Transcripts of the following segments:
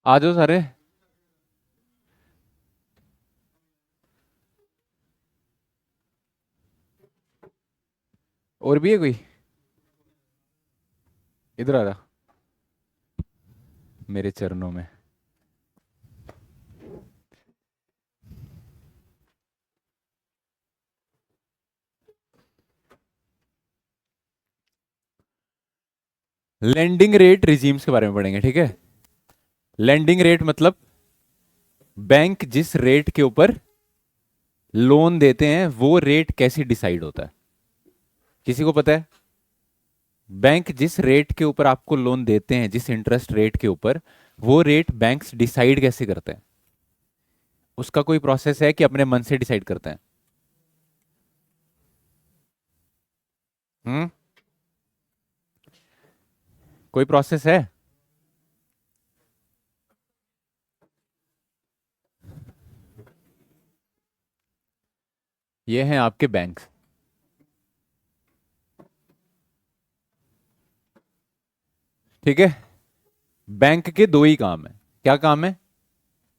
आ जाओ सारे। और भी है कोई? इधर आ जा मेरे चरणों में। लेंडिंग रेट रिजीम्स के बारे में पढ़ेंगे, ठीक है। लेंडिंग रेट मतलब बैंक जिस रेट के ऊपर लोन देते हैं वो रेट कैसे डिसाइड होता है? किसी को पता है? बैंक जिस रेट के ऊपर आपको लोन देते हैं, जिस इंटरेस्ट रेट के ऊपर, वो रेट बैंक्स डिसाइड कैसे करते हैं? उसका कोई प्रोसेस है कि अपने मन से डिसाइड करते हैं? हम्म। कोई प्रोसेस है? ये हैं आपके बैंक। ठीक है। बैंक के दो ही काम है। क्या काम है?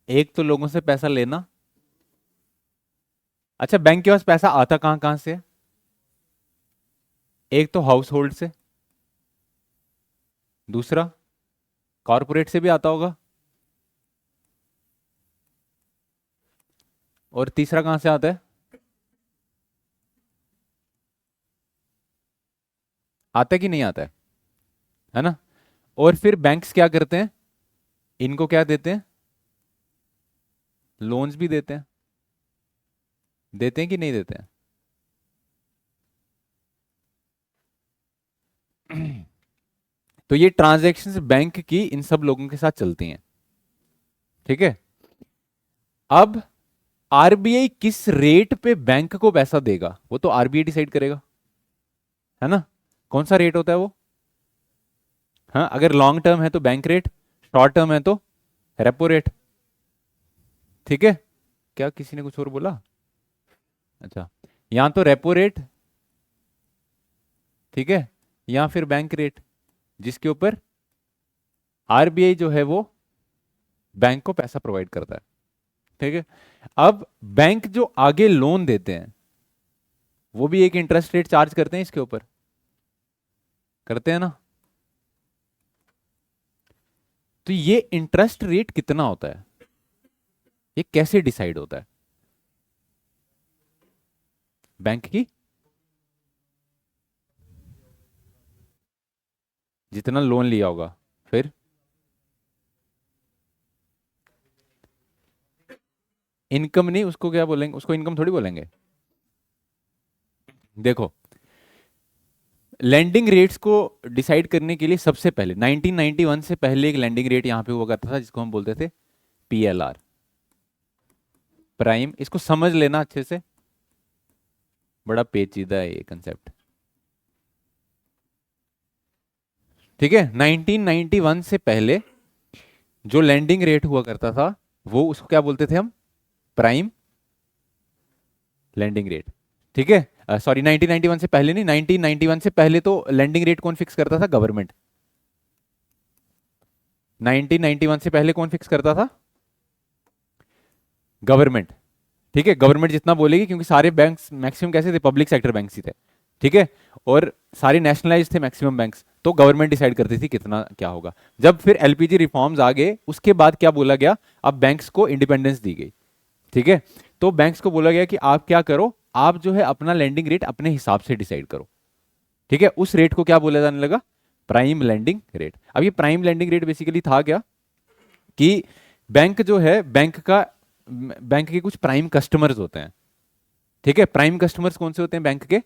एक तो लोगों से पैसा लेना। अच्छा, बैंक के पास पैसा आता कहां कहां से है? एक तो हाउस होल्ड से, दूसरा कॉरपोरेट से भी आता होगा, और तीसरा कहां से आता है? आता है कि नहीं आता है ना? और फिर बैंक्स क्या करते हैं? इनको क्या देते हैं? लोन्स भी देते हैं। देते हैं कि नहीं देते हैं? तो ये ट्रांजैक्शंस बैंक की इन सब लोगों के साथ चलती हैं। ठीक है। अब आरबीआई किस रेट पे बैंक को पैसा देगा वो तो आरबीआई डिसाइड करेगा, है ना? कौन सा रेट होता है वो? हाँ, अगर लॉन्ग टर्म है तो बैंक रेट, शॉर्ट टर्म है तो रेपो रेट। ठीक है। क्या किसी ने कुछ और बोला? अच्छा, यहां तो रेपो रेट, ठीक है, या फिर बैंक रेट, जिसके ऊपर आरबीआई जो है वो बैंक को पैसा प्रोवाइड करता है। ठीक है। अब बैंक जो आगे लोन देते हैं वो भी एक इंटरेस्ट रेट चार्ज करते हैं इसके ऊपर, करते हैं ना? तो ये इंटरेस्ट रेट कितना होता है, ये कैसे डिसाइड होता है? बैंक की जितना लोन लिया होगा, फिर इनकम नहीं, उसको क्या बोलेंगे? उसको इनकम थोड़ी बोलेंगे। देखो, लैंडिंग रेट्स को डिसाइड करने के लिए सबसे पहले 1991 से पहले एक लैंडिंग रेट यहां पे हुआ करता था जिसको हम बोलते थे पीएलआर, प्राइम। इसको समझ लेना अच्छे से, बड़ा पेचीदा है ये कंसेप्ट। ठीक है। 1991 से पहले जो लैंडिंग रेट हुआ करता था वो उसको क्या बोलते थे हम? Prime lending rate. ठीक है। सॉरी, 1991 से पहले नहीं, 1991 से पहले तो लैंडिंग रेट कौन फिक्स करता था? गवर्नमेंट। 1991 से पहले कौन फिक्स करता था? गवर्नमेंट। ठीक है, गवर्नमेंट जितना बोलेगी, क्योंकि सारे बैंक्स मैक्सिमम कैसे थे? पब्लिक सेक्टर बैंक्स ही थे। ठीक है। और सारे नेशनलाइज थे मैक्सिमम बैंक्स, तो गवर्नमेंट डिसाइड करती थी कितना क्या होगा। जब फिर एलपीजी रिफॉर्म्स आ गए उसके बाद क्या बोला गया? अब बैंक्स को इंडिपेंडेंस दी गई। ठीक है। तो बैंक्स को बोला गया कि आप क्या करो, आप जो है अपना लैंडिंग रेट अपने हिसाब से डिसाइड करो। ठीक है। उस रेट को क्या बोला जाने लगा? Prime lending rate. अब ये प्राइम लैंडिंग रेट बेसिकली था क्या कि बैंक जो है, बैंक के कुछ प्राइम कस्टमर्स होते हैं। ठीक है। प्राइम कस्टमर्स कौन से होते हैं बैंक के?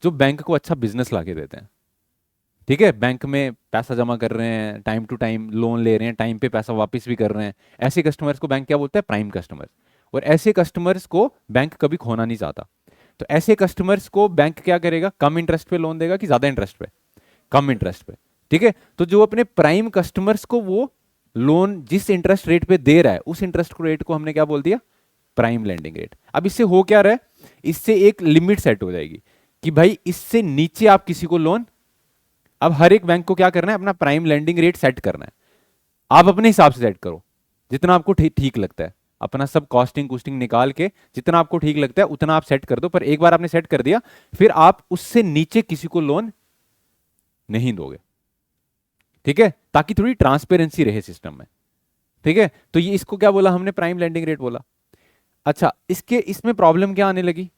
जो बैंक को अच्छा बिजनेस लाके देते हैं। ठीक है। बैंक में पैसा जमा कर रहे हैं, टाइम टू टाइम लोन ले रहे हैं, टाइम पे पैसा वापस भी कर रहे हैं, ऐसे कस्टमर्स को बैंक क्या बोलता है? Prime customers. और ऐसे कस्टमर्स को बैंक कभी खोना नहीं चाहता। तो ऐसे कस्टमर्स को बैंक क्या करेगा? कम इंटरेस्ट पे लोन देगा कि ज्यादा इंटरेस्ट पे? कम इंटरेस्ट पे। ठीक है। तो जो अपने प्राइम कस्टमर्स को वो लोन जिस इंटरेस्ट रेट पे दे रहा है उस इंटरेस्ट रेट को हमने क्या बोल दिया? Prime lending rate. अब इससे हो क्या रहा है? इससे एक लिमिट सेट हो जाएगी कि भाई इससे नीचे आप किसी को लोन, अब हर एक बैंक को क्या करना है? अपना प्राइम लैंडिंग रेट सेट करना है। आप अपने हिसाब से सेट करो। जितना आपको ठीक लगता है, अपना सब कॉस्टिंग कुस्टिंग निकाल के जितना आपको ठीक लगता है उतना आप सेट कर दो, पर एक बार आपने सेट कर दिया फिर आप उससे नीचे किसी को लोन नहीं दोगे। ठीक है, ताकि थोड़ी ट्रांसपेरेंसी रहे सिस्टम में। ठीक है, तो ये इसको क्या बोला हमने, प्राइम लैंडिंग रेट बोला। अच्छा, इसके इसमें प्रॉब्लम क्या आने लगी,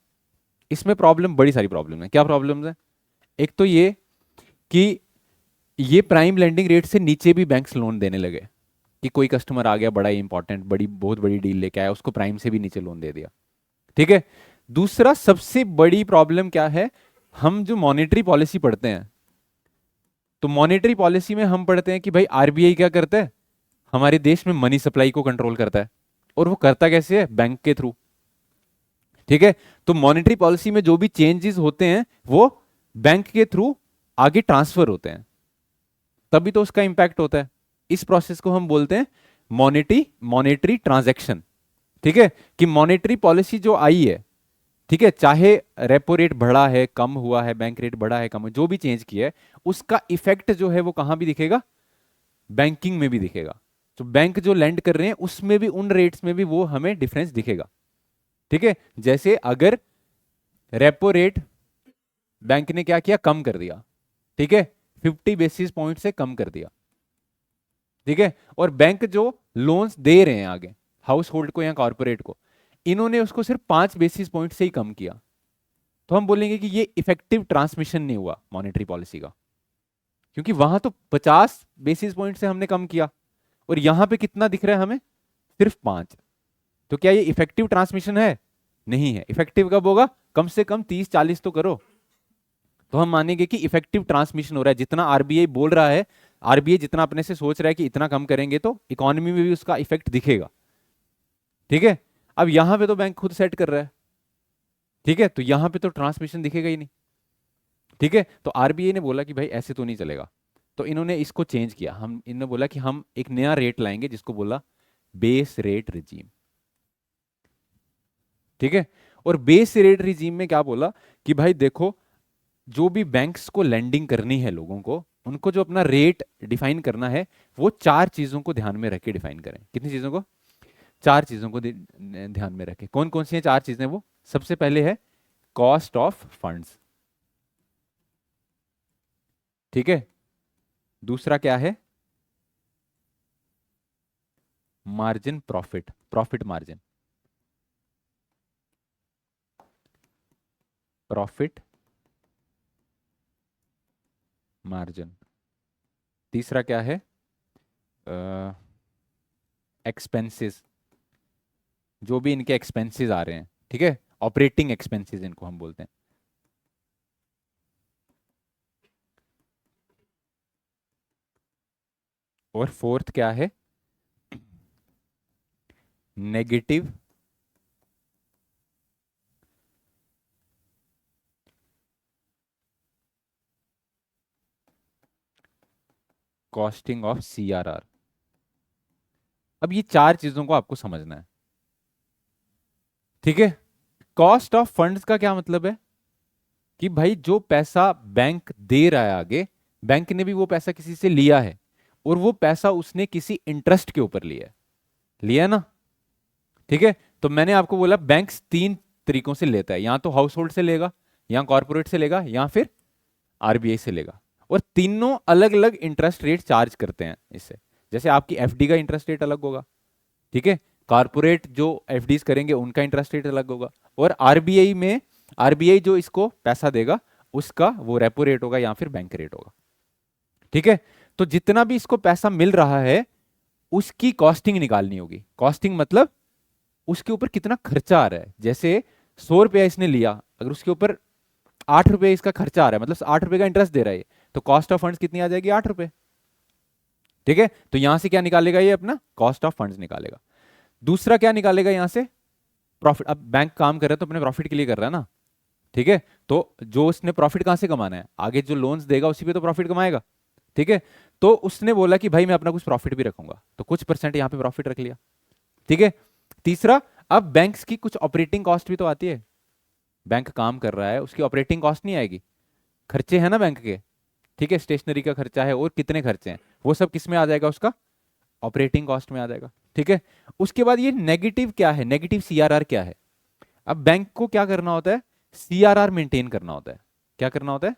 इसमें प्रॉब्लम बड़ी सारी प्रॉब्लम है। क्या प्रॉब्लम्स है? एक तो ये कि ये प्राइम लैंडिंग रेट से नीचे भी बैंक्स लोन देने लगे, कि कोई कस्टमर आ गया बड़ा इंपॉर्टेंट, बड़ी बहुत बड़ी डील लेके आया, उसको प्राइम से भी नीचे लोन दे दिया। ठीक है, दूसरा सबसे बड़ी प्रॉब्लम क्या है, हम जो मॉनेटरी पॉलिसी पढ़ते हैं, तो मॉनेटरी पॉलिसी में हम पढ़ते हैं कि भाई आरबीआई क्या करता है, हमारे देश में मनी सप्लाई को कंट्रोल करता है, और वो करता कैसे है, बैंक के थ्रू। ठीक है, तो मॉनेटरी पॉलिसी में जो भी चेंजेस होते हैं वो बैंक के थ्रू आगे ट्रांसफर होते हैं, तभी तो उसका इंपैक्ट होता है। इस प्रोसेस को हम बोलते हैं मॉनेटरी ट्रांजैक्शन। ठीक है, कि मॉनेटरी पॉलिसी जो आई है, ठीक है, चाहे रेपो रेट बढ़ा है कम हुआ है, बैंक रेट बढ़ा है कम हुआ, जो भी चेंज किया है उसका इफेक्ट जो है वो कहां भी दिखेगा, बैंकिंग में भी दिखेगा। तो बैंक जो लैंड कर रहे हैं उसमें भी, उन रेट्स में भी वो हमें डिफरेंस दिखेगा। ठीक है, जैसे अगर रेपो रेट बैंक ने क्या किया, कम कर दिया, ठीक है, 50 बेसिस पॉइंट से कम कर दिया। ठीक है, और बैंक जो लोन्स दे रहे हैं आगे हाउस होल्ड को या कॉर्पोरेट को, इन्होंने उसको सिर्फ 5 बेसिस पॉइंट से ही कम किया, तो हम बोलेंगे कि ये इफेक्टिव ट्रांसमिशन नहीं हुआ मॉनेटरी पॉलिसी का, क्योंकि वहां तो 50 बेसिस पॉइंट से हमने कम किया, और यहां पे कितना दिख रहा है हमें, सिर्फ 5। तो क्या ये इफेक्टिव ट्रांसमिशन है? नहीं है। इफेक्टिव कब होगा, कम से कम 30-40 तो करो, तो हम मानेंगे कि इफेक्टिव ट्रांसमिशन हो रहा है। जितना आरबीआई बोल रहा है, आरबीआई जितना अपने से सोच रहा है कि इतना कम करेंगे तो इकोनॉमी में भी उसका इफेक्ट दिखेगा। ठीक है, अब यहां पे तो बैंक खुद सेट कर रहा है, ठीक है, तो यहां पे तो ट्रांसमिशन दिखेगा ही नहीं। ठीक है, तो आरबीआई ने बोला कि भाई ऐसे तो नहीं चलेगा, तो इन्होंने इसको चेंज किया। इन्होंने बोला कि हम एक नया रेट लाएंगे जिसको बोला बेस रेट रिजीम। ठीक है, और बेस रेट रिजीम में क्या बोला कि भाई देखो, जो भी बैंक्स को लेंडिंग करनी है लोगों को, उनको जो अपना रेट डिफाइन करना है वो 4 चीजों को ध्यान में रख के डिफाइन करें। कितनी चीजों को? 4 चीजों को ध्यान में रखें। कौन कौन सी हैं 4 चीजें? वो सबसे पहले है कॉस्ट ऑफ फंड्स। ठीक है, दूसरा क्या है, margin profit, profit margin, profit margin. तीसरा क्या है, एक्सपेंसेस, जो भी इनके एक्सपेंसेस आ रहे हैं, ठीक है, ऑपरेटिंग एक्सपेंसेस इनको हम बोलते हैं। और फोर्थ क्या है, नेगेटिव कॉस्टिंग ऑफ सीआरआर। अब ये 4 चीजों को आपको समझना है। ठीक है, कॉस्ट ऑफ फंड्स का क्या मतलब है कि भाई जो पैसा बैंक दे रहा है आगे, बैंक ने भी वो पैसा किसी से लिया है, और वो पैसा उसने किसी इंटरेस्ट के ऊपर लिया है, लिया है ना। ठीक है, तो मैंने आपको बोला बैंक 3 तरीकों से लेता है, या तो हाउस होल्ड से लेगा, या कॉर्पोरेट से लेगा, या फिर आरबीआई से लेगा, और तीनों अलग अलग इंटरेस्ट रेट चार्ज करते हैं इससे। जैसे आपकी एफडी का इंटरेस्ट रेट अलग होगा, ठीक है, कॉर्पोरेट जो एफडीज करेंगे उनका इंटरेस्ट रेट अलग होगा, और आरबीआई में, आरबीआई जो इसको पैसा देगा उसका वो रेपो रेट होगा या फिर बैंक रेट होगा। ठीक है, तो जितना भी इसको पैसा मिल रहा है उसकी कॉस्टिंग निकालनी होगी। कॉस्टिंग मतलब उसके ऊपर कितना खर्चा आ रहा है। जैसे 100 रुपया इसने लिया, अगर उसके ऊपर 8 रुपए इसका खर्चा आ रहा है, मतलब 8 रुपए का इंटरेस्ट दे रहा है, तो कॉस्ट ऑफ फंड्स कितनी आ जाएगी, 8 रुपए। ठीक है, तो यहां से क्या निकालेगा, ये अपना कॉस्ट ऑफ फंड्स निकालेगा। दूसरा क्या निकालेगा यहां से, प्रॉफिट। अब बैंक काम कर रहा है तो अपने प्रॉफिट के लिए कर रहा है ना, ठीक है, तो जो उसने प्रॉफिट कहां से कमाना है, आगे जो लोन्स देगा उसी पे तो प्रॉफिट कमाएगा। ठीक है, तो उसने बोला कि भाई मैं अपना कुछ प्रॉफिट भी रखूंगा, तो कुछ परसेंट यहां पे प्रॉफिट रख लिया। ठीक है, तीसरा, अब बैंक्स की कुछ ऑपरेटिंग कॉस्ट भी तो आती है, बैंक काम कर रहा है उसकी ऑपरेटिंग कॉस्ट नहीं आएगी, खर्चे हैं ना बैंक के, ठीक है, स्टेशनरी का खर्चा है और कितने खर्चे हैं, वो सब किस में आ जाएगा, उसका ऑपरेटिंग कॉस्ट में आ जाएगा। ठीक है। उसके बाद ये नेगेटिव क्या है, नेगेटिव सीआरआर क्या है। अब बैंक को क्या करना होता है, सीआरआर मेंटेन करना होता है। क्या करना होता है,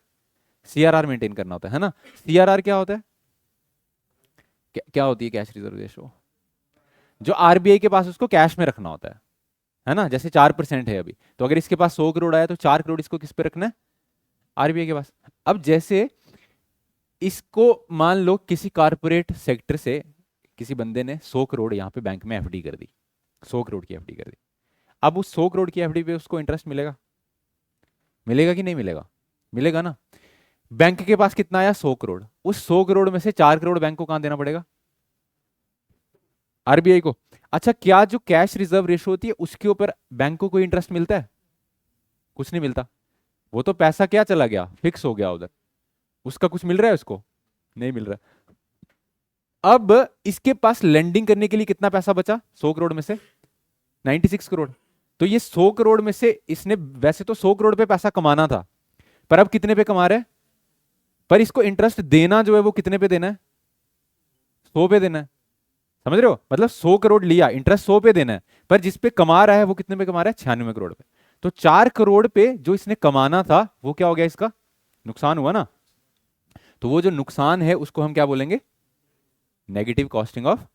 सीआरआर मेंटेन करना होता है ना। सीआरआर क्या होता है, क्या होती है कैश रिजर्व रेशो, जो आरबीआई के पास उसको कैश में रखना होता है ना। जैसे 4% है अभी, तो अगर इसके पास 100 करोड़ आया तो 4 करोड़ इसको किस पे रखना है, आरबीआई के पास। अब जैसे इसको मान लो किसी कारपोरेट सेक्टर से किसी बंदे ने 100 करोड़ यहाँ पे बैंक में एफडी कर दी, 100 करोड़ की एफडी कर दी। अब उस 100 करोड़ की एफडी पे उसको इंटरेस्ट मिलेगा, मिलेगा कि नहीं मिलेगा, मिलेगा ना। बैंक के पास कितना आया, 100 करोड़, उस 100 करोड़ में से 4 करोड़ बैंक को कहां देना पड़ेगा, आरबीआई को। अच्छा, क्या जो कैश रिजर्व रेशो होती है उसके ऊपर बैंक को कोई इंटरेस्ट मिलता है, कुछ नहीं मिलता। वो तो पैसा क्या चला गया, फिक्स हो गया उधर, उसका कुछ मिल रहा है उसको, नहीं मिल रहा। अब इसके पास लेंडिंग करने के लिए कितना पैसा बचा 100 करोड़ में से, 96 करोड़। तो ये 100 करोड़ में से इसने वैसे तो 100 करोड़ पे पैसा कमाना था, पर अब कितने पे कमा रहा है, पर इसको इंटरेस्ट देना जो है वो कितने पे देना है, 100 पे देना है। समझ रहे हो, मतलब 100 करोड़ लिया, इंटरेस्ट 100 पे देना है, पर जिस पे कमा रहा है वो कितने पे कमा रहा है, 96 करोड़ पे। तो 4 करोड़ पे जो इसने कमाना था वो क्या हो गया, इसका नुकसान हुआ ना। तो वो जो नुकसान है उसको हम क्या बोलेंगे, नेगेटिव कॉस्टिंग ऑफ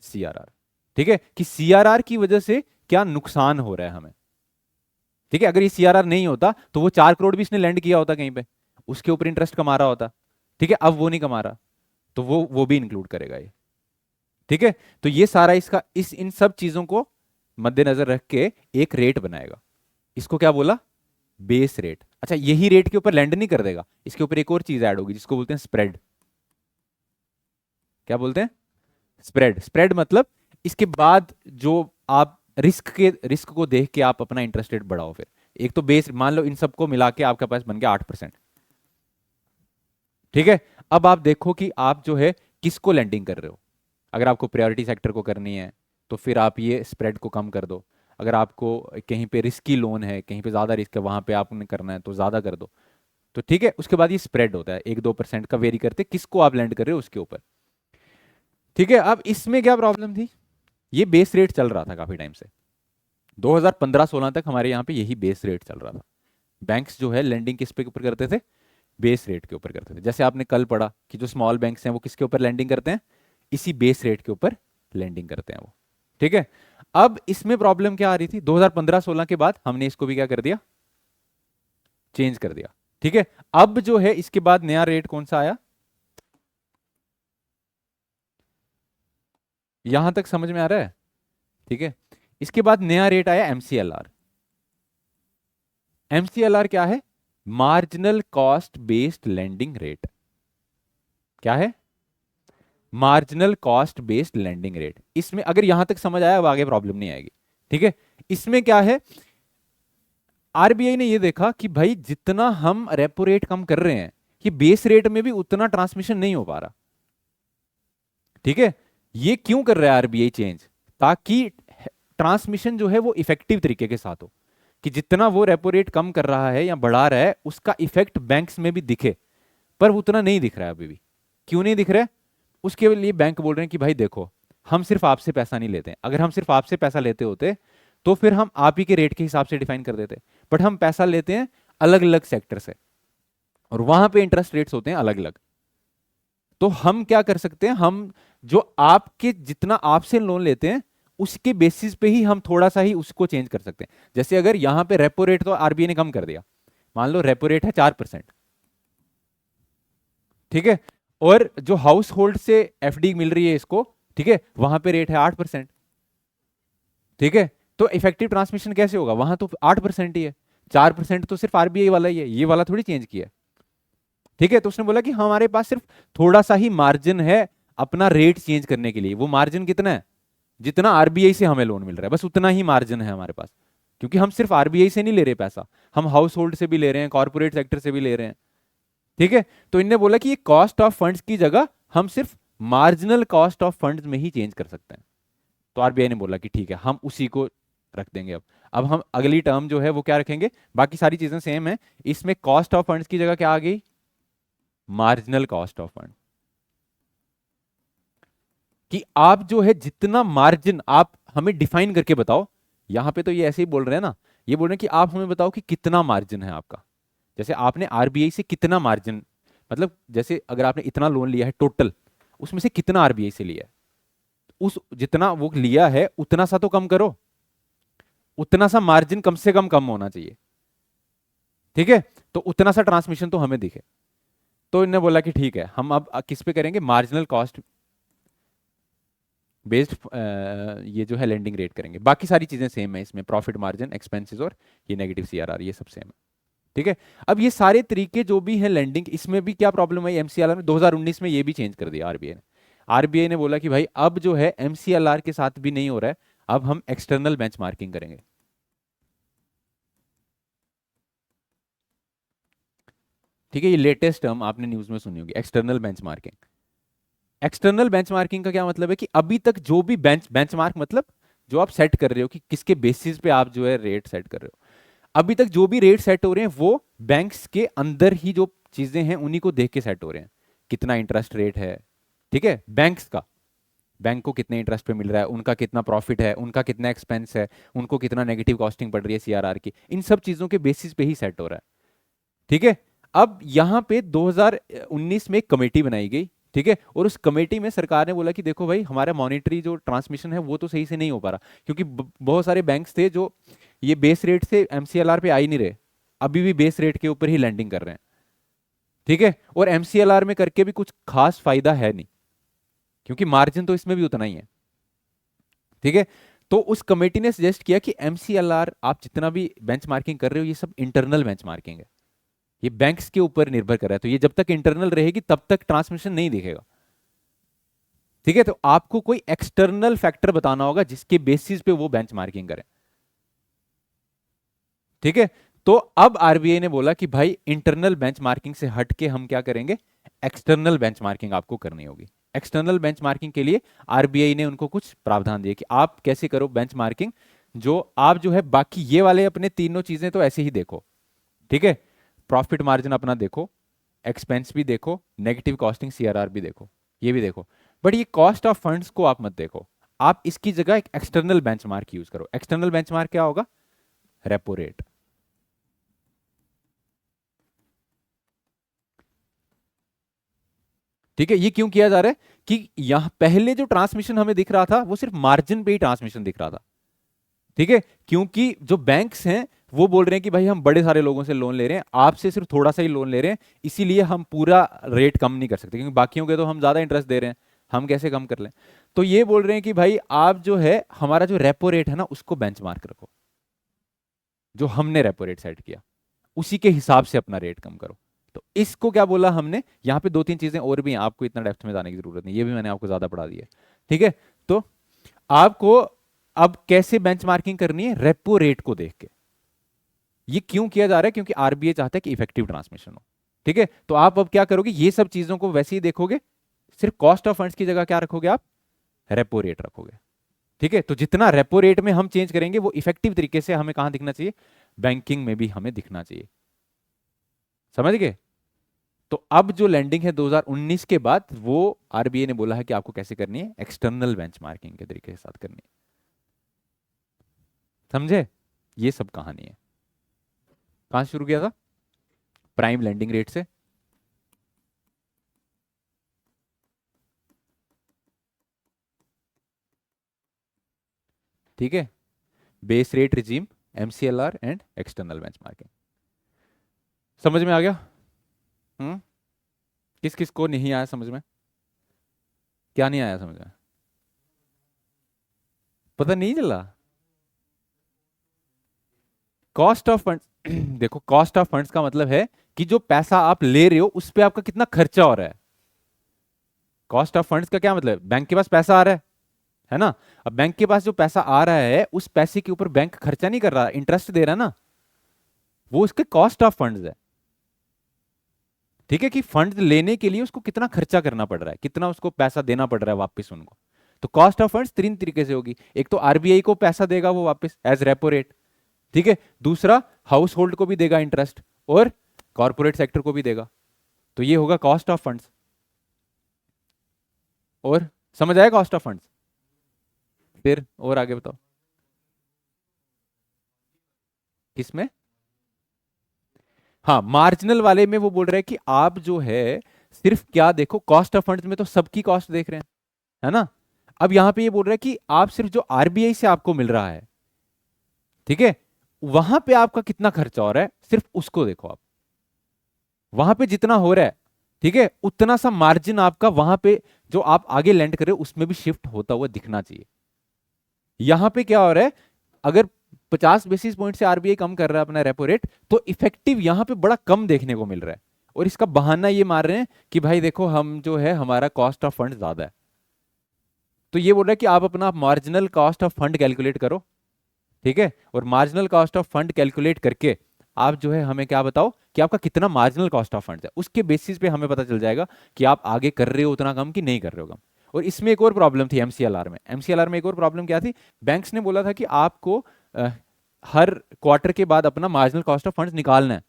सीआरआर। ठीक है, कि सीआरआर की वजह से क्या नुकसान हो रहा है हमें। ठीक है, अगर ये सीआरआर नहीं होता तो वो 4 करोड़ भी इसने लैंड किया होता कहीं पे, उसके ऊपर इंटरेस्ट कमा रहा होता। ठीक है, अब वो नहीं कमा रहा, तो वो भी इंक्लूड करेगा ये। ठीक है, तो ये सारा इसका इस इन सब चीजों को मद्देनजर रख के एक रेट बनाएगा। इसको क्या बोला, बेस रेट। अच्छा, यही रेट के ऊपर लैंड नहीं कर देगा, इसके ऊपर एक और चीज ऐड होगी जिसको बोलते हैं स्प्रेड। क्या बोलते हैं, स्प्रेड। स्प्रेड मतलब इसके बाद जो आप रिस्क को देख के आप अपना इंटरेस्ट रेट बढ़ाओ। फिर एक तो बेस, मान लो इन सबको मिला के आपके पास बन गया 8%। ठीक है, अब आप देखो कि आप जो है किसको लैंडिंग कर रहे हो। अगर आपको प्रायोरिटी सेक्टर को करनी है तो फिर आप ये स्प्रेड को कम कर दो। अगर आपको कहीं पे रिस्की लोन है, कहीं पे ज़्यादा रिस्क है, वहां पे आपने करना है तो ज़्यादा कर दो। तो ठीक है, उसके बाद ये स्प्रेड होता है 1-2% का, वेरी करते किसको आप लैंड कर रहे हो उसके ऊपर। ठीक है, अब इसमें क्या प्रॉब्लम थी, ये बेस रेट चल रहा था काफ़ी टाइम से, 2015-16 तक हमारे यहाँ पे यही बेस रेट चल रहा था। बैंक्स जो है लेंडिंग किस पे ऊपर करते थे, बेस रेट के ऊपर करते थे। जैसे आपने कल पढ़ा कि जो स्मॉल बैंक्स हैं वो किसके ऊपर लैंडिंग करते हैं, इसी बेस रेट के ऊपर लैंडिंग करते हैं वो। ठीक है, अब इसमें प्रॉब्लम क्या आ रही थी, 2015-16 के बाद हमने इसको भी क्या कर दिया, चेंज कर दिया। ठीक है, अब जो है इसके बाद नया रेट कौन सा आया, यहां तक समझ में आ रहा है। ठीक है, इसके बाद नया रेट आया एमसीएलआर। एमसीएलआर क्या है, marginal cost based lending rate. क्या है, marginal cost based lending rate. इसमें अगर यहां तक समझ आया अब आगे प्रॉब्लम नहीं आएगी। ठीक है, इसमें क्या है, आरबीआई ने यह देखा कि भाई जितना हम रेपो रेट कम कर रहे हैं, ये बेस रेट में भी उतना ट्रांसमिशन नहीं हो पा रहा। ठीक है, ये क्यों कर रहा है आरबीआई चेंज, ताकि ट्रांसमिशन जो है वो इफेक्टिव तरीके के साथ हो, कि जितना वो रेपो रेट कम कर रहा है या बढ़ा रहा है उसका इफेक्ट बैंक्स में भी दिखे। पर वो उतना नहीं दिख रहा है अभी भी। क्यों नहीं दिख रहा है, उसके लिए बैंक बोल रहे हैं कि भाई देखो, हम सिर्फ आपसे पैसा नहीं लेते हैं, अगर हम सिर्फ आपसे पैसा लेते होते तो फिर हम आप ही के रेट के हिसाब से डिफाइन कर देते, बट हम पैसा लेते हैं अलग अलग सेक्टर से और वहां पे इंटरेस्ट रेट्स होते हैं अलग अलग। तो हम क्या कर सकते हैं, हम जो आपके जितना आपसे लोन लेते हैं उसके बेसिस पे ही हम थोड़ा सा ही उसको चेंज कर सकते हैं। जैसे अगर यहां पे रेपो रेट तो आरबीआई ने कम कर दिया, मान लो रेपो रेट है 4%। ठीक है, और जो हाउस होल्ड से एफडी मिल रही है इसको, ठीक है, वहां पे रेट है 8%। ठीक है, तो इफेक्टिव ट्रांसमिशन कैसे होगा, वहां तो 8% ही है, 4% तो सिर्फ आरबीआई वाला ही है, ये वाला थोड़ी चेंज किया। ठीक है, तो उसने बोला कि हमारे पास सिर्फ थोड़ा सा ही मार्जिन है अपना रेट चेंज करने के लिए। वो मार्जिन कितना है, जितना आरबीआई से हमें लोन मिल रहा है बस उतना ही मार्जिन है हमारे पास, क्योंकि हम सिर्फ आरबीआई से नहीं ले रहे पैसा, हम हाउस होल्ड से भी ले रहे हैं, कॉर्पोरेट सेक्टर से भी ले रहे हैं। ठीक है, तो इनने बोला कि ये कॉस्ट ऑफ फंड्स की जगह हम सिर्फ मार्जिनल कॉस्ट ऑफ फंड्स में ही चेंज कर सकते हैं। तो आरबीआई ने बोला कि ठीक है, हम उसी को रख देंगे। अब हम अगली टर्म जो है वो क्या रखेंगे, बाकी सारी चीजें सेम है, इसमें कॉस्ट ऑफ फंड्स की जगह क्या आ गई, मार्जिनल कॉस्ट ऑफ फंड। कि आप जो है जितना मार्जिन आप हमें डिफाइन करके बताओ। यहां पे तो ये ऐसे ही बोल रहे हैं ना, ये बोल रहे हैं कि आप हमें बताओ कि कितना मार्जिन है आपका। जैसे आपने आरबीआई से कितना मार्जिन, मतलब जैसे अगर आपने इतना लोन लिया है टोटल, उसमें से कितना आरबीआई से लिया है, उस जितना वो लिया है उतना सा तो कम करो, उतना सा मार्जिन कम से कम होना चाहिए। ठीक है, तो उतना सा ट्रांसमिशन तो हमें दिखे। तो इन्होंने बोला कि ठीक है, हम अब किस पे करेंगे, मार्जिनल कॉस्ट बेस्ड ये जो है लेंडिंग रेट करेंगे। बाकी सारी चीजें सेम है इसमें, प्रॉफिट मार्जिन, एक्सपेंसेस और ये नेगेटिव सीआरआर, ये सब सेम है। ठीक है, अब ये सारे तरीके जो भी हैं लेंडिंग, इसमें भी क्या प्रॉब्लम है, एमसीएलआर में 2019 में ये भी चेंज कर दिया आरबीआई ने। आरबीआई ने बोला कि भाई अब जो है एमसीएलआर के साथ भी नहीं हो रहा है, अब हम एक्सटर्नल बेंचमार्किंग करेंगे। ठीक है, ये लेटेस्ट टर्म आपने न्यूज में सुनी होगी, एक्सटर्नल बेंचमार्किंग। एक्सटर्नल बेंचमार्किंग का क्या मतलब है कि अभी तक जो भी बेंचमार्क मतलब जो आप सेट कर रहे हो कि किसके बेसिस पे आप जो है रेट सेट कर रहे हो, अभी तक जो भी रेट सेट हो रहे हैं वो बैंक्स के अंदर ही जो चीजें हैं उन्हीं को देख के सेट हो रहे हैं। कितना इंटरेस्ट रेट है, ठीक है, बैंक्स का, बैंक को कितने इंटरेस्ट पे मिल रहा है, उनका कितना प्रॉफिट है, उनका कितना एक्सपेंस है, उनको कितना नेगेटिव कॉस्टिंग पड़ रही है सीआरआर की, इन सब चीजों के बेसिस पे ही सेट हो रहा है। ठीक है, अब यहां पे 2019 में एक कमेटी बनाई गई। ठीक है, और उस कमेटी में सरकार ने बोला कि देखो भाई हमारा मॉनेटरी जो ट्रांसमिशन है वो तो सही से नहीं हो पा रहा, क्योंकि बहुत सारे बैंक्स थे जो ये बेस रेट से एमसीएलआर पे आ ही नहीं रहे, अभी भी बेस रेट के ऊपर ही लैंडिंग कर रहे हैं। ठीक है, और एमसीएलआर में करके भी कुछ खास फायदा है नहीं, क्योंकि मार्जिन तो इसमें भी उतना ही है। ठीक है, तो उस कमेटी ने सजेस्ट किया कि एमसीएलआर आप जितना भी बेंचमार्किंग कर रहे हो ये सब इंटरनल बेंचमार्किंग है, ये बैंक्स के ऊपर निर्भर कर रहा है, तो ये जब तक इंटरनल रहेगी तब तक ट्रांसमिशन नहीं दिखेगा। ठीक है, तो आपको कोई एक्सटर्नल फैक्टर बताना होगा जिसके बेसिस पे वो बेंचमार्किंग करें। ठीक है, तो अब आरबीआई ने बोला कि भाई इंटरनल बेंचमार्किंग से हट के हम क्या करेंगे, एक्सटर्नल बेंचमार्किंग आपको करनी होगी। एक्सटर्नल बेंचमार्किंग के लिए आरबीआई ने उनको कुछ प्रावधान दिए कि आप कैसे करो बेंचमार्किंग, जो आप जो है बाकी ये वाले अपने तीनों चीजें तो ऐसे ही देखो। ठीक है, प्रॉफिट मार्जिन अपना देखो, एक्सपेंस भी देखो, नेगेटिव कॉस्टिंग सीआरआर भी देखो, ये भी देखो, बट ये कॉस्ट ऑफ फंड्स को आप मत देखो। आप इसकी जगह एक एक्सटर्नल बेंचमार्क यूज करो। एक्सटर्नल बेंचमार्क क्या होगा, रेपो रेट। ठीक है, ये क्यों किया जा रहा है कि यहां पहले जो ट्रांसमिशन हमें दिख रहा था वो सिर्फ मार्जिन पे ही ट्रांसमिशन दिख रहा था। ठीक है, क्योंकि जो बैंक्स हैं वो बोल रहे हैं कि भाई हम बड़े सारे लोगों से लोन ले रहे हैं, आपसे सिर्फ थोड़ा सा ही लोन ले रहे हैं, इसीलिए हम पूरा रेट कम नहीं कर सकते, क्योंकि बाकियों के तो हम ज्यादा इंटरेस्ट दे रहे हैं, हम कैसे कम कर लें। तो ये बोल रहे हैं कि भाई आप जो है हमारा जो रेपो रेट है ना उसको बेंचमार्क रखो, जो हमने रेपो रेट सेट किया उसी के हिसाब से अपना रेट कम करो। तो इसको क्या बोला हमने, यहां पे दो तीन चीजें और भी हैं, आपको इतना डेप्थ में जाने की जरूरत नहीं, ये भी मैंने आपको ज्यादा पढ़ा दिया है। ठीक है, तो आपको अब कैसे बेंचमार्किंग करनी है, रेपो रेट को देख के। ये क्यों किया जा रहा है, क्योंकि आरबीआई चाहता है कि इफेक्टिव ट्रांसमिशन हो। ठीक है, तो आप अब क्या करोगे, ये सब चीजों को वैसे ही देखोगे, सिर्फ कॉस्ट ऑफ फंड्स की जगह क्या रखोगे आप, रेपो रेट रखोगे। ठीक है, तो जितना रेपो रेट में हम चेंज करेंगे वो इफेक्टिव तरीके से हमें कहां दिखना चाहिए, बैंकिंग में भी हमें दिखना चाहिए। समझ गए। तो अब जो लैंडिंग है 2019 के बाद वो आरबीआई ने बोला है कि आपको कैसे करनी है, एक्सटर्नल बेंचमार्किंग के तरीके के साथ करनी है। समझे, ये सब कहानी है। कहां से शुरू किया था, प्राइम लैंडिंग रेट से। ठीक है, base rate regime, MCLR and external benchmarking. समझ में आ गया। हम्म, किस किस को नहीं आया समझ में, क्या नहीं आया समझ में, पता नहीं चला। कॉस्ट ऑफ फंड्स देखो, कॉस्ट ऑफ फंड्स का मतलब है कि जो पैसा आप ले रहे हो उस पे आपका कितना खर्चा हो रहा है। कॉस्ट ऑफ फंड्स का क्या मतलब है, बैंक के पास पैसा आ रहा है ना, अब बैंक के पास जो पैसा आ रहा है उस पैसे के ऊपर बैंक खर्चा नहीं कर रहा, इंटरेस्ट दे रहा है ना, वो उसके कॉस्ट ऑफ फंड्स है। ठीक है, कि फंड लेने के लिए उसको कितना खर्चा करना पड़ रहा है, कितना उसको पैसा देना पड़ रहा है वापस उनको। तो कॉस्ट ऑफ फंड्स तीन तरीके से होगी, एक तो आरबीआई को पैसा देगा वो वापस एज रेपो रेट। ठीक है, दूसरा हाउस होल्ड को भी देगा इंटरेस्ट, और कॉर्पोरेट सेक्टर को भी देगा, तो ये होगा कॉस्ट ऑफ फंड्स। और समझ आया कॉस्ट ऑफ फंड्स? फिर और आगे बताओ किसमें। हाँ, मार्जिनल वाले में वो बोल रहे हैं कि आप जो है सिर्फ क्या देखो, कॉस्ट ऑफ फंड्स में तो सबकी कॉस्ट देख रहे हैं, है ना। अब यहां पे ये बोल रहे हैं कि आप सिर्फ जो आरबीआई से आपको मिल रहा है, ठीक है, वहां पे आपका कितना खर्चा हो रहा है सिर्फ उसको देखो आप। वहां पे जितना हो रहा है, ठीक है, उतना सा मार्जिन आपका वहां पे जो आप आगे लैंड कर रहे हो उसमें भी शिफ्ट होता हुआ दिखना चाहिए। यहां पे क्या हो रहा है, अगर 50 बेसिस पॉइंट से आरबीआई कम कर रहा है अपना रेपो रेट, तो इफेक्टिव यहां पे बड़ा कम देखने को मिल रहा है। और इसका बहाना ये मार रहे हैं कि भाई देखो हम जो है हमारा कॉस्ट ऑफ फंड ज्यादा है। तो ये बोल रहा है कि आप अपना marginal cost of fund calculate करो, ठीक है, और marginal cost of fund calculate करके आप जो है हमें क्या बताओ कि आपका कितना मार्जिनल कॉस्ट ऑफ फंड है। उसके बेसिस पे हमें पता चल जाएगा कि आप आगे कर रहे हो उतना कम कि नहीं कर रहे हो कम। और इसमें एक और प्रॉब्लम थी एमसीएलआर में। एमसीएलआर में एक और प्रॉब्लम क्या थी, बैंक्स ने बोला था कि आपको हर क्वार्टर के बाद अपना मार्जिनल कॉस्ट ऑफ फंड्स निकालना है,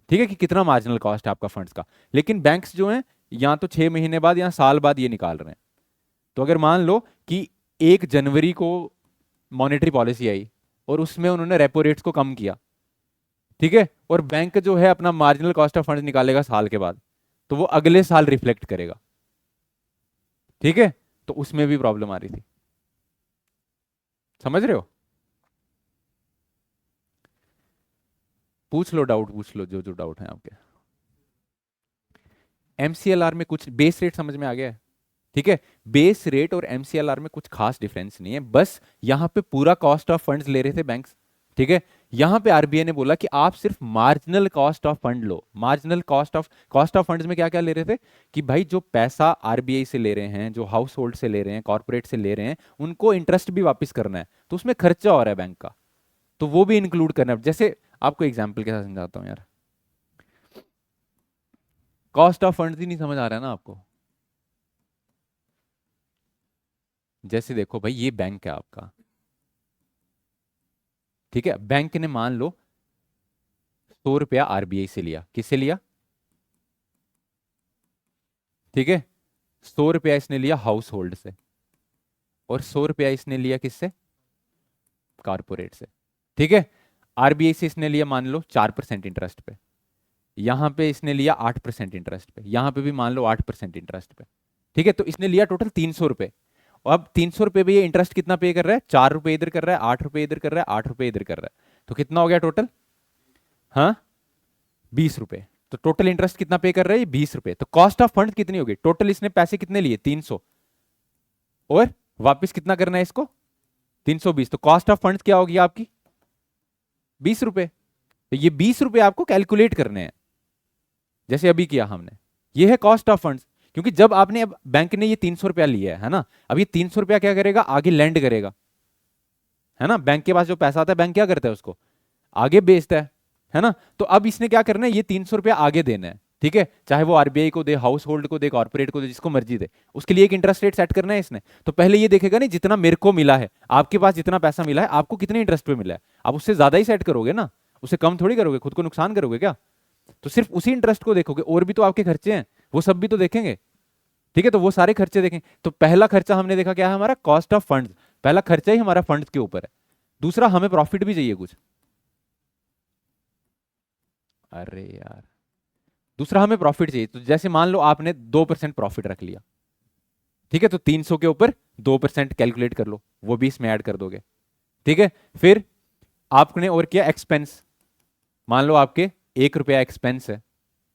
ठीक है, कि कितना मार्जिनल कॉस्ट है आपका फंड्स का। लेकिन बैंक्स जो हैं या तो 6 महीने बाद या साल बाद ये निकाल रहे हैं। तो अगर मान लो कि 1 जनवरी को मॉनेटरी पॉलिसी आई और उसमें उन्होंने रेपो रेट्स को कम किया, ठीक है, और बैंक जो है अपना मार्जिनल कॉस्ट ऑफ फंड निकालेगा साल के बाद, तो वो अगले साल रिफ्लेक्ट करेगा, ठीक है। तो उसमें भी प्रॉब्लम आ रही थी, समझ रहे हो। पूछ लो, डाउट पूछ लो, जो जो डाउट है आपके। एमसीएलआर में कुछ बेस रेट समझ में आ गया है, ठीक है। बेस रेट और एमसीएलआर में कुछ खास डिफरेंस नहीं है, बस यहां पे पूरा कॉस्ट ऑफ फंड्स ले रहे थे बैंक्स, ठीक है। यहां पे आरबीआई ने बोला कि आप सिर्फ marginal cost of fund low. Marginal cost of funds में क्या क्या ले रहे थे कि भाई जो पैसा आरबीआई से ले रहे हैं, जो हाउस होल्ड से ले रहे हैं, कॉर्पोरेट से ले रहे हैं, उनको इंटरेस्ट भी वापस करना है, तो उसमें खर्चा हो रहा है बैंक का, तो वो भी इंक्लूड करना है। जैसे आपको एग्जाम्पल के साथ समझाता हूँ यार, कॉस्ट ऑफ फंड्स ही नहीं समझ आ रहा है ना आपको। जैसे देखो भाई, ये बैंक है आपका, ठीक है, बैंक ने मान लो 100 रुपया आरबीआई से लिया। किससे लिया, ठीक है, 100 रुपया इसने लिया हाउस होल्ड से, और 100 रुपया इसने लिया किससे, कारपोरेट से, ठीक है। आरबीआई से इसने लिया मान लो 4% इंटरेस्ट पे, यहां पे इसने लिया 8% इंटरेस्ट पे, यहां पे भी मान लो 8% इंटरेस्ट पे, ठीक है। तो इसने लिया टोटल 300 रुपए। और अब 300 रुपए पे ये इंटरेस्ट कितना पे कर रहा है, 4 रुपए इधर कर रहा है, 8 रुपए इधर कर रहा है, 8 रुपए इधर कर रहा है, तो कितना हो गया टोटल, हाँ, 20 रुपए। तो टोटल इंटरेस्ट कितना पे कर रहा है ये, 20 रुपए। तो कॉस्ट ऑफ फंड कितनी होगी, टोटल इसने पैसे कितने लिए, 300, और वापस कितना करना है इसको, 320। तो कॉस्ट ऑफ फंड क्या होगी आपकी, 20 रुपए। तो ये 20 रुपए आपको कैलकुलेट करने हैं, जैसे अभी किया हमने। ये है कॉस्ट ऑफ फंड्स। क्योंकि जब आपने, अब बैंक ने ये 300 रुपया लिया है ना, अब ये 300 रुपया क्या करेगा, आगे लैंड करेगा, है ना। बैंक के पास जो पैसा आता है बैंक क्या करता है, उसको आगे बेचता है ना। तो अब इसने क्या करना है, ये 300 रुपया आगे देना है, ठीक है, चाहे वो आरबीआई को दे, हाउस होल्ड को दे, कॉर्पोरेट को दे, जिसको मर्जी दे, उसके लिए एक इंटरेस्ट रेट सेट करना है इसने। तो पहले ये देखेगा नहीं, जितना मेरे को मिला है, आपके पास जितना पैसा मिला है, आपको कितने इंटरेस्ट पे मिला है, आप उससे ज्यादा ही सेट करोगे ना, उससे कम थोड़ी करोगे, खुद को नुकसान करोगे क्या। तो सिर्फ उसी इंटरेस्ट को देखोगे, और भी तो आपके खर्चे हैं, वो सब भी तो देखेंगे, ठीक है। तो वो सारे खर्चे देखें। तो पहला खर्चा हमने देखा क्या है, हमारा कॉस्ट ऑफ फंड्स, पहला खर्चा ही हमारा फंड्स के ऊपर है। दूसरा, हमें प्रॉफिट भी चाहिए कुछ, अरे यार, दूसरा हमें प्रॉफिट चाहिए। तो जैसे मान लो आपने 2% प्रॉफिट रख लिया, ठीक है, तो 300 के ऊपर 2% कैलकुलेट कर लो, वो भी इसमें ऐड कर दोगे, ठीक है। फिर आपने और किया एक्सपेंस, मान लो आपके 1 रुपया एक्सपेंस है,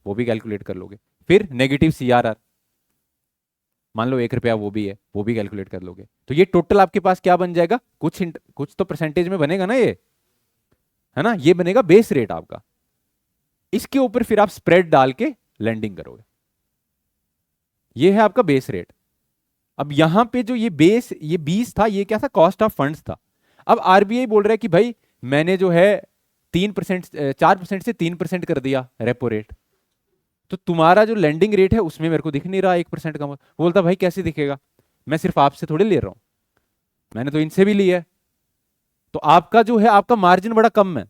वो भी कैलकुलेट कर लोगे। फिर नेगेटिव सीआरआर, मान लो 1 रुपया वो भी है, वो भी कैलकुलेट कर लोगे। तो ये टोटल आपके पास क्या बन जाएगा, कुछ तो परसेंटेज में बनेगा ना ये, है ना, ये बनेगा बेस रेट आपका। इसके ऊपर फिर आप स्प्रेड डाल के लैंडिंग करोगे, ये है आपका बेस रेट। अब यहां पे जो ये 20 था, ये क्या था, कॉस्ट ऑफ फंड्स था। अब आरबीआई बोल रहा है कि भाई मैंने जो है 3%, 4% से 3% कर दिया रेपो रेट, तो तुम्हारा जो लैंडिंग रेट है उसमें मेरे को दिख नहीं रहा 1% का। बोलता भाई कैसे दिखेगा, मैं सिर्फ आपसे थोड़ी ले रहा हूं, मैंने तो इनसे भी लिया है, तो आपका जो है आपका मार्जिन बड़ा कम है।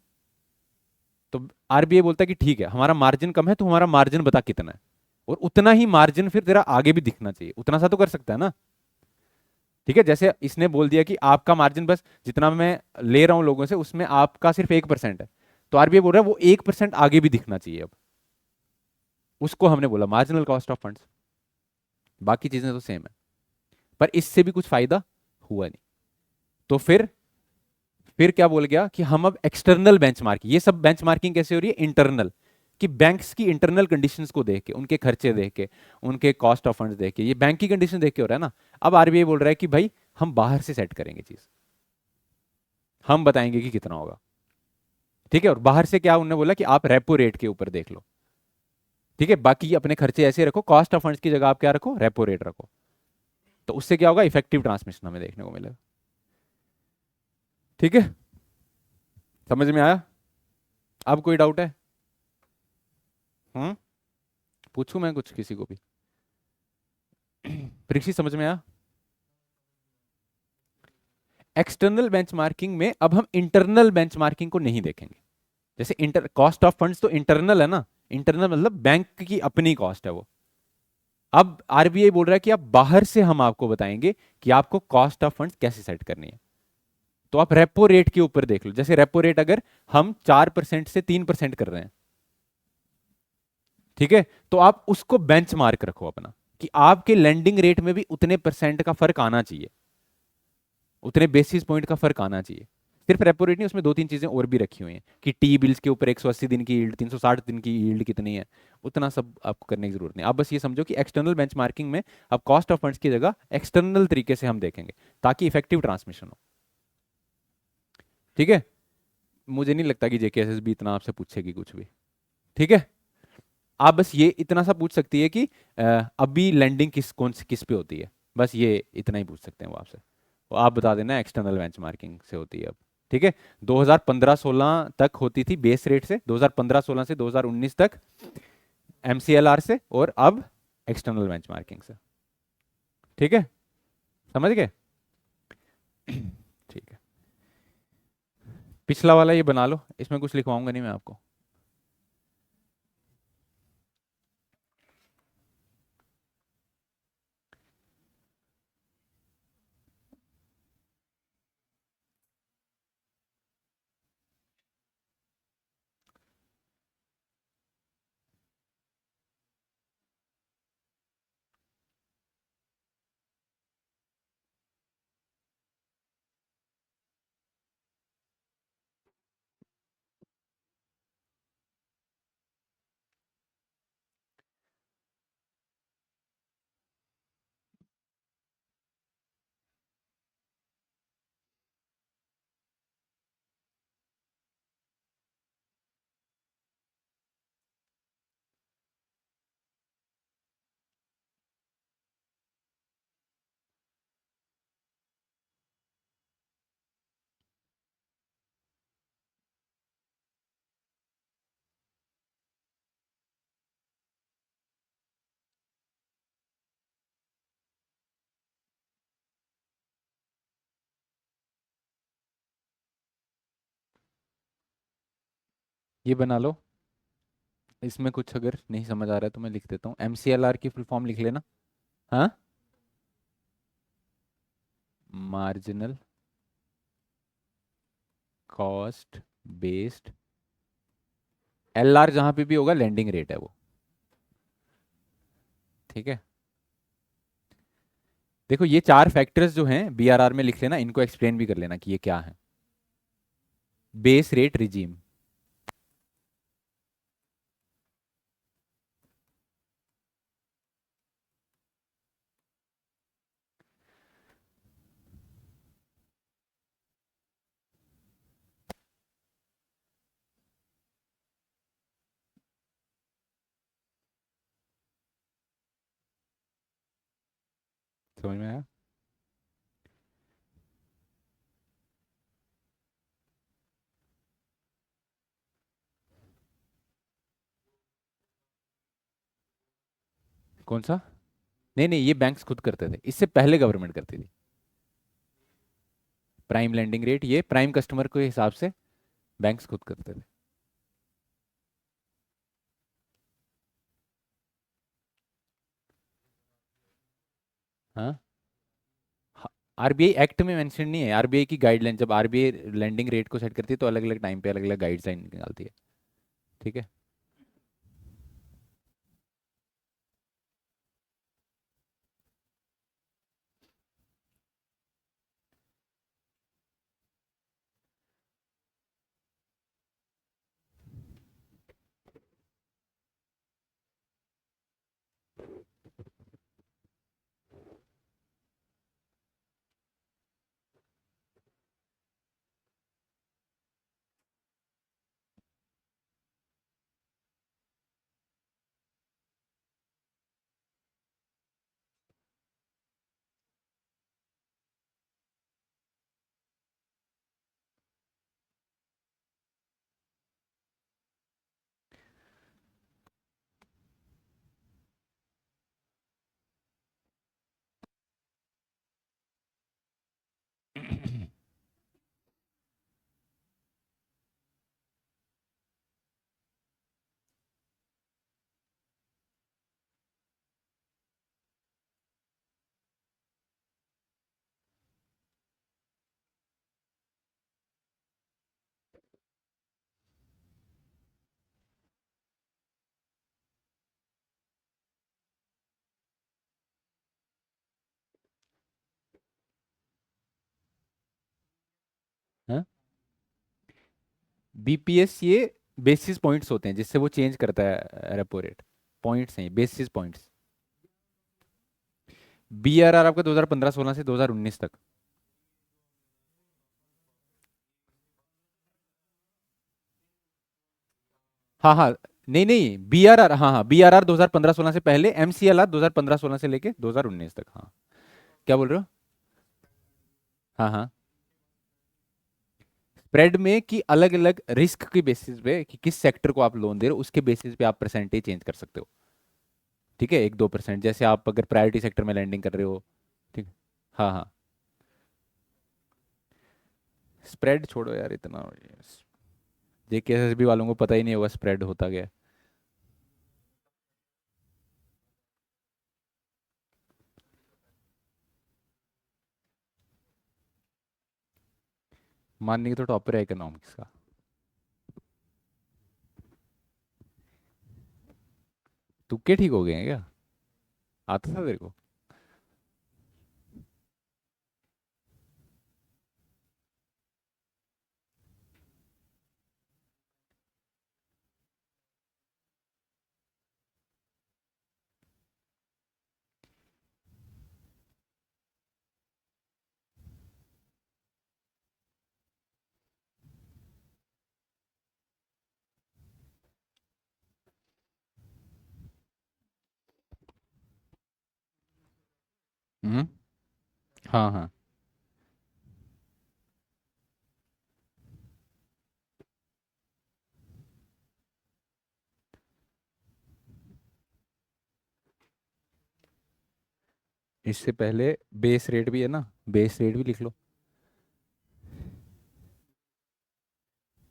तो आरबीआई बोलता है कि ठीक है, हमारा मार्जिन कम है, तो हमारा मार्जिन बता कितना है। और उतना ही मार्जिन फिर तेरा आगे भी दिखना चाहिए, उतना सा तो कर सकता है ना। ठीक है, जैसे इसने बोल दिया कि आपका मार्जिन बस जितना मैं ले रहा हूं लोगों से उसमें आपका सिर्फ 1% है, तो आरबीआई बोल रहा है वो 1% आगे भी दिखना चाहिए अब। उसको हमने बोला मार्जिनल कॉस्ट ऑफ फंड्स। बाकी चीजें तो सेम है, पर इससे भी कुछ फायदा हुआ नहीं। तो फिर क्या बोल गया कि हम अब एक्सटर्नल बेंचमार्किंग, ये सब बेंचमार्किंग कैसे हो रही है, इंटरनल, कि बैंक्स की इंटरनल कंडीशंस को देख के, उनके खर्चे देख के, उनके कॉस्ट ऑफ फंड्स देख के, ये बैंक की कंडीशन देख के हो रहा है ना। अब आरबीआई बोल रहा है कि भाई हम बाहर से सेट करेंगे चीज, हम बताएंगे कि कितना होगा। ठीक है, और बाहर से क्या उन्होंने बोला कि आप रेपो रेट के ऊपर देख लो। ठीक है, बाकी अपने खर्चे ऐसे रखो, कॉस्ट ऑफ फंड्स की जगह आप क्या रखो, रेपो रेट रखो। तो उससे क्या होगा, इफेक्टिव ट्रांसमिशन हमें देखने को मिलेगा। ठीक है, समझ में आया? अब कोई डाउट है? हम्म, पूछूं मैं कुछ किसी को भी? परीक्षित समझ में आया? एक्सटर्नल बेंचमार्किंग में अब हम इंटरनल बेंचमार्किंग को नहीं देखेंगे। जैसे इंटर कॉस्ट ऑफ फंड्स तो इंटरनल है ना, इंटरनल मतलब बैंक की अपनी कॉस्ट है वो। अब आरबीआई बोल रहा है कि अब बाहर से हम आपको बताएंगे कि आपको कॉस्ट ऑफ फंड्स कैसे सेट करनी है। तो आप रेपो रेट के ऊपर देख लो, जैसे रेपो रेट अगर हम 4% से 3% कर रहे हैं, ठीक है, तो आप उसको बेंचमार्क रखो अपना, कि आपके लेंडिंग रेट में भी उतने परसेंट का फर्क आना चाहिए, उतने बेसिस पॉइंट का फर्क आना चाहिए। सिर्फ रेपो रेट नहीं, उसमें दो तीन चीजें और भी रखी हुई हैं कि टी बिल्स के ऊपर 180 दिन की यील्ड, 360 दिन की यील्ड कितनी है। उतना सब आपको करने की जरूरत नहीं, आप बस ये समझो कि एक्सटर्नल बेंचमार्किंग में अब कॉस्ट ऑफ फंड्स की जगह एक्सटर्नल तरीके से हम देखेंगे, ताकि इफेक्टिव ट्रांसमिशन हो। ठीक है, मुझे नहीं लगता कि जेकेएसएसबी इतना आपसे पूछेगी कुछ भी। ठीक है, आप बस ये इतना सा पूछ सकती है कि अभी लैंडिंग किस पे होती है, बस ये इतना ही पूछ सकते हैं वो आपसे। वो आप बता देना एक्सटर्नल बेंचमार्किंग से होती है अब। ठीक है, 2015-16 तक होती थी बेस रेट से, 2015-16 से 2019 तक एमसीएलआर से, और अब एक्सटर्नल बेंचमार्किंग से। ठीक है, समझ गए? ठीक है, पिछला वाला ये बना लो, इसमें कुछ लिखवाऊंगा नहीं मैं आपको। ये बना लो, इसमें कुछ अगर नहीं समझ आ रहा है तो मैं लिख देता हूँ, एमसीएलआर की फुल फॉर्म लिख लेना। हाँ, मार्जिनल कॉस्ट बेस्ड, एलआर जहां पे भी होगा लैंडिंग रेट है वो। ठीक है, देखो ये चार फैक्टर्स जो हैं बीआरआर में लिख लेना, इनको एक्सप्लेन भी कर लेना कि ये क्या है। बेस रेट रिजीम, समझ में आया? कौन सा? नहीं नहीं, ये बैंक्स खुद करते थे, इससे पहले गवर्नमेंट करती थी। प्राइम लैंडिंग रेट ये प्राइम कस्टमर के हिसाब से बैंक्स खुद करते थे। हाँ, आरबीआई एक्ट में मेंशन नहीं है, आरबीआई की गाइडलाइन, जब आरबीआई लैंडिंग रेट को सेट करती है तो अलग अलग टाइम पे अलग अलग गाइडलाइन निकालती है। ठीक है। हाँ, बीपीएस ये बेसिस पॉइंट्स होते हैं जिससे वो चेंज करता है रेपो रेट। पॉइंट्स हैं, बेसिस पॉइंट्स। बीआरआर आपका 2015-16 से 2019 तक। हाँ हाँ, नहीं नहीं, बीआरआर, हाँ हाँ, बीआरआर 2015-16 से पहले, एमसीएलआर 2015-16 से लेके 2019 तक। हाँ, क्या बोल रहे हो? हाँ हाँ, स्प्रेड में कि अलग अलग रिस्क के बेसिस पे कि किस सेक्टर को आप लोन दे रहे हो उसके बेसिस पे आप परसेंटेज चेंज कर सकते हो। ठीक है, 1-2%, जैसे आप अगर प्रायोरिटी सेक्टर में लैंडिंग कर रहे हो। ठीक। हाँ हाँ, स्प्रेड छोड़ो यार इतना, जेकेएसएसबी वालों को पता ही नहीं होगा स्प्रेड होता क्या है। मानने की तो टॉपर है इकोनॉमिक्स का। तुक्के ठीक हो गए हैं क्या? आता था तेरे को? हम्म। हाँ हाँ, इससे पहले बेस रेट भी है ना, बेस रेट भी लिख लो।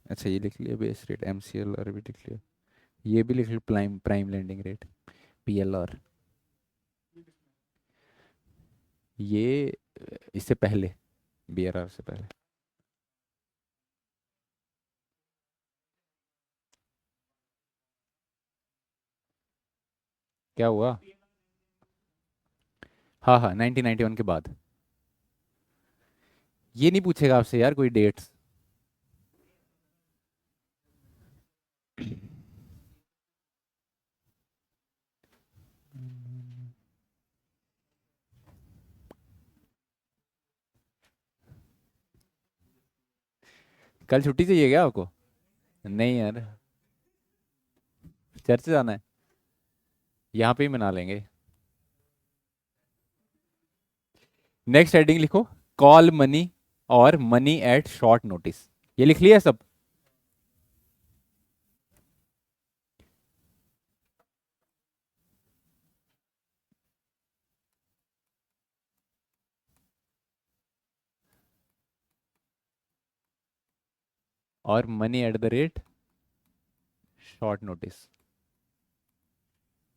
अच्छा, ये लिख लिया बेस रेट, एमसीएलआर भी लिख लिया। ये भी लिख लो, prime prime lending rate, PLR. ये इससे पहले, बीआरआर से पहले। क्या हुआ? हाँ हाँ, 1991 के बाद। ये नहीं पूछेगा आपसे यार कोई डेट्स। कल छुट्टी चाहिए क्या आपको? नहीं यार, चर्च जाना है, यहाँ पे ही मना लेंगे। नेक्स्ट हेडिंग लिखो, कॉल मनी और मनी एट शॉर्ट नोटिस। ये लिख लिया सब? और money at the rate short notice,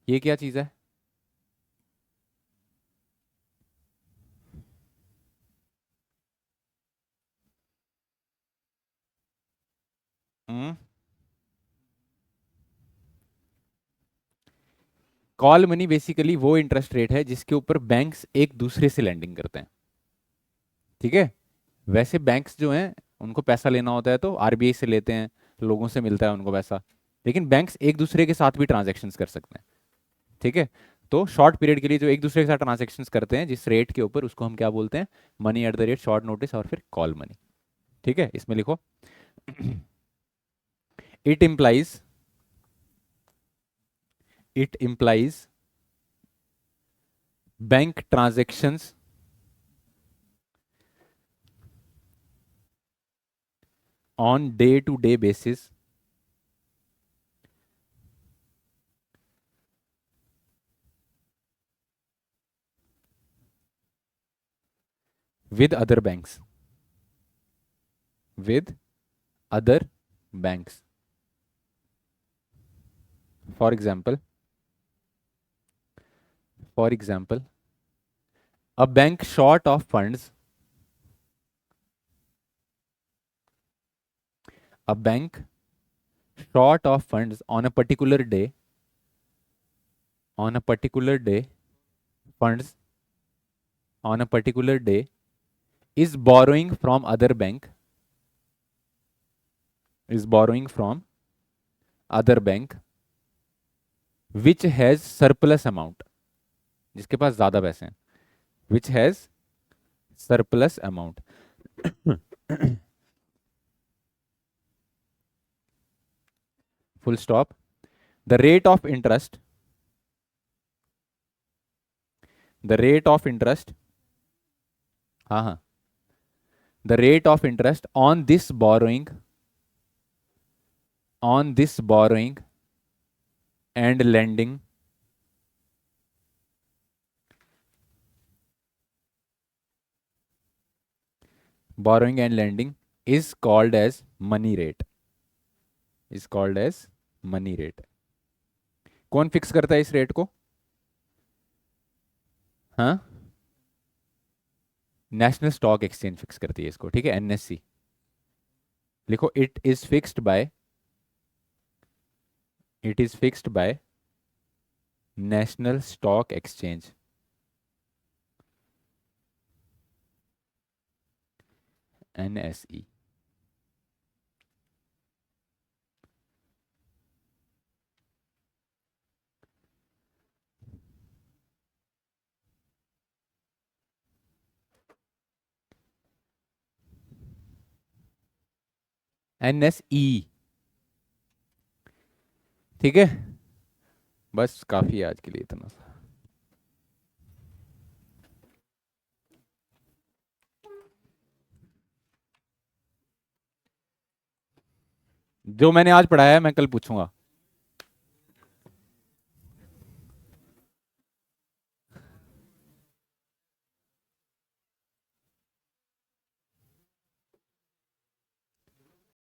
ये क्या चीज़ है? कॉल मनी बेसिकली वो इंटरेस्ट रेट है जिसके ऊपर बैंक्स एक दूसरे से लैंडिंग करते हैं। ठीक है। वैसे बैंक्स जो हैं उनको पैसा लेना होता है तो आरबीआई से लेते हैं, लोगों से मिलता है उनको पैसा। लेकिन बैंक्स एक दूसरे के साथ भी ट्रांजैक्शंस कर सकते हैं। ठीक है। तो शॉर्ट पीरियड के लिए जो एक दूसरे के साथ ट्रांजैक्शंस करते हैं जिस रेट के ऊपर, उसको हम क्या बोलते हैं? Money at the rate short notice और फिर कॉल मनी। ठीक है, इसमें लिखो it implies it implies bank transactions on day to day basis with other banks with other banks. For example, for example, a bank short of funds, a bank short of funds on a particular day, funds on a particular day is borrowing from other bank, is borrowing from other bank which has surplus amount, जिसके पास ज्यादा पैसे हैं, which has surplus amount. Full stop. The rate of interest, the rate of interest, हाँ हाँ, the rate of interest on this borrowing and lending is called as money rate, is called as money rate. कौन fix करता है इस rate को? हाँ, national stock exchange fix करती है इसको। ठीक है, एनएससी लिखो। It is fixed by national stock exchange, NSE. NSE. ठीक है, बस काफी है आज के लिए इतना सा। जो मैंने आज पढ़ाया है मैं कल पूछूंगा।